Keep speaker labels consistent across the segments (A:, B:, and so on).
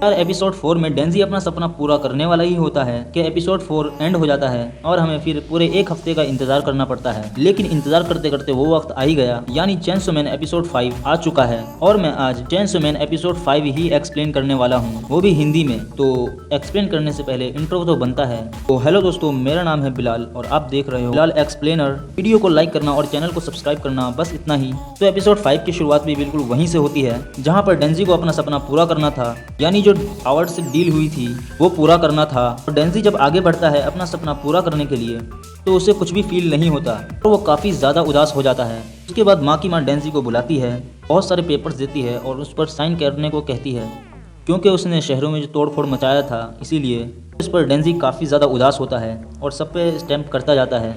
A: यार एपिसोड 4 में डेंजी अपना सपना पूरा करने वाला ही होता है कि एपिसोड 4 एंड हो जाता है और हमें फिर पूरे एक हफ्ते का इंतजार करना पड़ता है। लेकिन इंतजार करते करते वो वक्त आ ही गया, यानी चेनसो मैन एपिसोड 5 आ चुका है और मैं आज चेनसो मैन एपिसोड 5 ही एक्सप्लेन करने वाला हूँ, वो भी हिंदी में। तो एक्सप्लेन करने से पहले इंट्रो तो बनता है। तो हेलो दोस्तों, मेरा नाम है बिलाल और आप देख रहे हो बिलाल एक्सप्लेनर। वीडियो को लाइक करना और चैनल को सब्सक्राइब करना, बस इतना ही। तो एपिसोड 5 की शुरुआत भी बिल्कुल वहीं से होती है जहाँ पर डेंजी को अपना सपना पूरा करना था, यानी जो हावर्ड से डील हुई थी वो पूरा करना था। और डेंजी जब आगे बढ़ता है अपना सपना पूरा करने के लिए तो उसे कुछ भी फील नहीं होता और वो काफ़ी ज़्यादा उदास हो जाता है। उसके बाद माँ की माँ डेंजी को बुलाती है, बहुत सारे पेपर्स देती है और उस पर साइन करने को कहती है, क्योंकि उसने शहरों में जो तोड़फोड़ मचाया था इसीलिए। इस पर डेंजी काफ़ी ज़्यादा उदास होता है और सब पे स्टैम्प करता जाता है।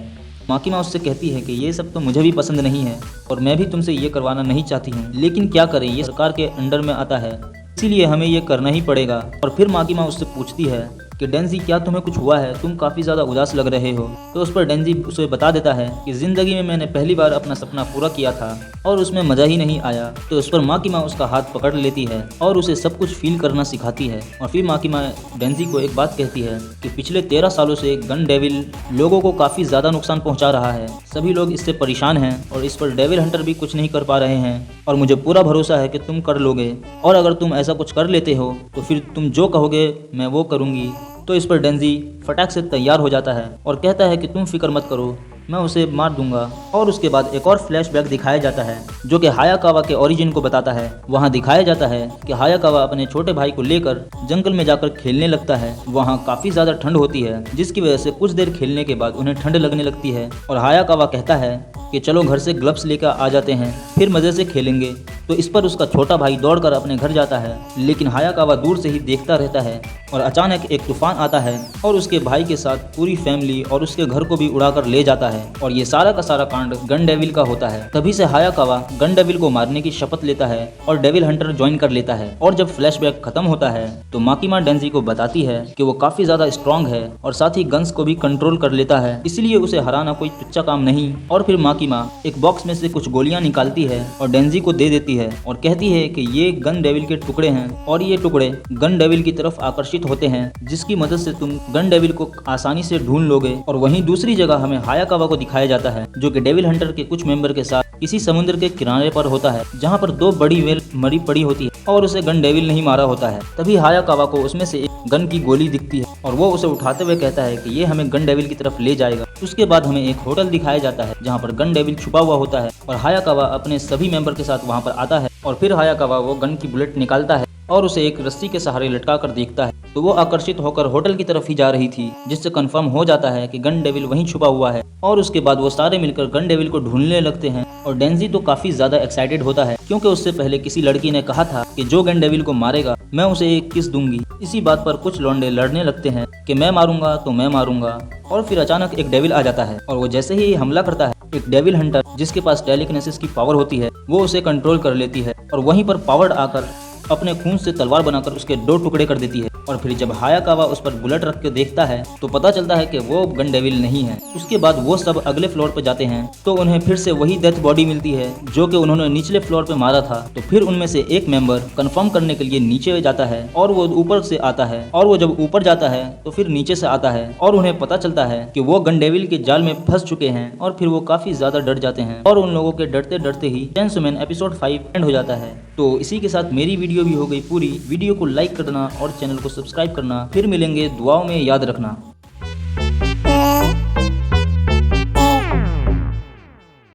A: माँ की माँ उससे कहती है कि ये सब तो मुझे भी पसंद नहीं है और मैं भी तुमसे ये करवाना नहीं चाहती हूँ, लेकिन क्या करें, ये सरकार के अंडर में आता है, इसीलिए हमें ये करना ही पड़ेगा। और फिर माँ की माँ उससे पूछती है कि डेंजी क्या तुम्हें कुछ हुआ है, तुम काफ़ी ज़्यादा उदास लग रहे हो। तो उस पर डेंजी उसे बता देता है कि ज़िंदगी में मैंने पहली बार अपना सपना पूरा किया था और उसमें मज़ा ही नहीं आया। तो उस पर माँ की माँ उसका हाथ पकड़ लेती है और उसे सब कुछ फील करना सिखाती है। और फिर माँ की माँ डेंजी को एक बात कहती है कि पिछले 13 सालों से गन डेविल लोगों को काफ़ी ज़्यादा नुकसान पहुँचा रहा है, सभी लोग इससे परेशान हैं और इस पर डेविल हंटर भी कुछ नहीं कर पा रहे हैं और मुझे पूरा भरोसा है कि तुम कर लोगे। और अगर तुम ऐसा कुछ कर लेते हो तो फिर तुम जो कहोगे मैं वो करूँगी। तो इस पर डेंजी फटाक से तैयार हो जाता है और कहता है कि तुम फिक्र मत करो, मैं उसे मार दूंगा। और उसके बाद एक और फ्लैशबैक दिखाया जाता है जो कि हायाकावा के ओरिजिन को बताता है। वहां दिखाया जाता है कि हायाकावा अपने छोटे भाई को लेकर जंगल में जाकर खेलने लगता है। वहां काफी ज्यादा ठंड होती है जिसकी वजह से कुछ देर खेलने के बाद उन्हें ठंड लगने लगती है और हायाकावा कहता है कि चलो घर से ग्लव्स लेकर आ जाते हैं, फिर मजे से खेलेंगे। तो इस पर उसका छोटा भाई दौड़कर अपने घर जाता है, लेकिन हायाकावा दूर से ही देखता रहता है और अचानक एक तूफान आता है और उसके भाई के साथ पूरी फैमिली और उसके घर को भी उड़ाकर ले जाता है। और ये सारा का सारा कांड गन डेविल का होता है। तभी से हायाकावा गन डेविल को मारने की शपथ लेता है और डेविल हंटर ज्वाइन कर लेता है। और जब फ्लैशबैक खत्म होता है तो माकीमा डेंजी को बताती है कि वो काफी ज्यादा स्ट्रॉन्ग है और साथ ही गन्स को भी कंट्रोल कर लेता है, इसलिए उसे हराना कोई तुच्चा काम नहीं। और फिर माकीमा एक बॉक्स में से कुछ गोलियां निकालती है और डेंजी को दे देती है और कहती है कि ये गन डेविल के टुकड़े हैं और ये टुकड़े गन डेविल की तरफ आकर्षित होते हैं, जिसकी मदद से तुम गन डेविल को आसानी से ढूंढ लोगे। और वहीं दूसरी जगह हमें हायाकावा को दिखाया जाता है जो कि डेविल हंटर के कुछ मेंबर के साथ किसी समुद्र के किनारे पर होता है, जहां पर 2 बड़ी वेल मरी पड़ी होती है और उसे गन डेविल नहीं मारा होता है। तभी हायाकावा को उसमें से एक गन की गोली दिखती है और वो उसे उठाते हुए कहता है कि ये हमें गन डेविल की तरफ ले जाएगा। उसके बाद हमें एक होटल दिखाया जाता है जहाँ पर गन डेविल छुपा हुआ होता है और हायाकावा अपने सभी मेंबर के साथ वहाँ पर आता है। और फिर हायाकावा वो गन की बुलेट निकालता है और उसे एक रस्सी के सहारे लटका कर देखता है तो वो आकर्षित होकर होटल की तरफ ही जा रही थी, जिससे कंफर्म हो जाता है कि गन डेविल वहीं छुपा हुआ है। और उसके बाद वो सारे मिलकर गन डेविल को ढूंढने लगते हैं और डेंजी तो काफी ज्यादा एक्साइटेड होता है क्योंकि उससे पहले किसी लड़की ने कहा था कि जो गन डेविल को मारेगा मैं उसे एक किस दूंगी। इसी बात पर कुछ लौंडे लड़ने लगते हैं कि मैं मारूंगा तो मैं मारूंगा। और फिर अचानक एक डेविल आ जाता है और वो जैसे ही हमला करता है, एक डेविल हंटर जिसके पास टेलीकिनेसिस की पावर होती है वो उसे कंट्रोल कर लेती है और वहीं पर पावर्ड आकर अपने खून से तलवार बनाकर उसके 2 टुकड़े कर देती है। और फिर जब हायाकावा उस पर बुलेट रख के देखता है तो पता चलता है कि वो गन डेविल नहीं है। उसके बाद वो सब अगले फ्लोर पर जाते हैं तो उन्हें फिर से वही डेथ बॉडी मिलती है जो कि उन्होंने निचले फ्लोर पे मारा था। तो फिर उनमें से एक मेंबर कंफर्म करने के लिए नीचे जाता है और वो ऊपर से आता है और वो जब ऊपर जाता है तो फिर नीचे से आता है और उन्हें पता चलता है कि वो गन डेविल के जाल में फंस चुके हैं और फिर वो काफी ज्यादा डर जाते हैं और उन लोगों के डरते डरते ही चेनसो मैन एपिसोड 5 एंड हो जाता है। तो इसी के साथ मेरी वीडियो भी हो गई पूरी। वीडियो को लाइक करना और चैनल को सब्सक्राइब करना। फिर मिलेंगे, दुआओं में याद रखना।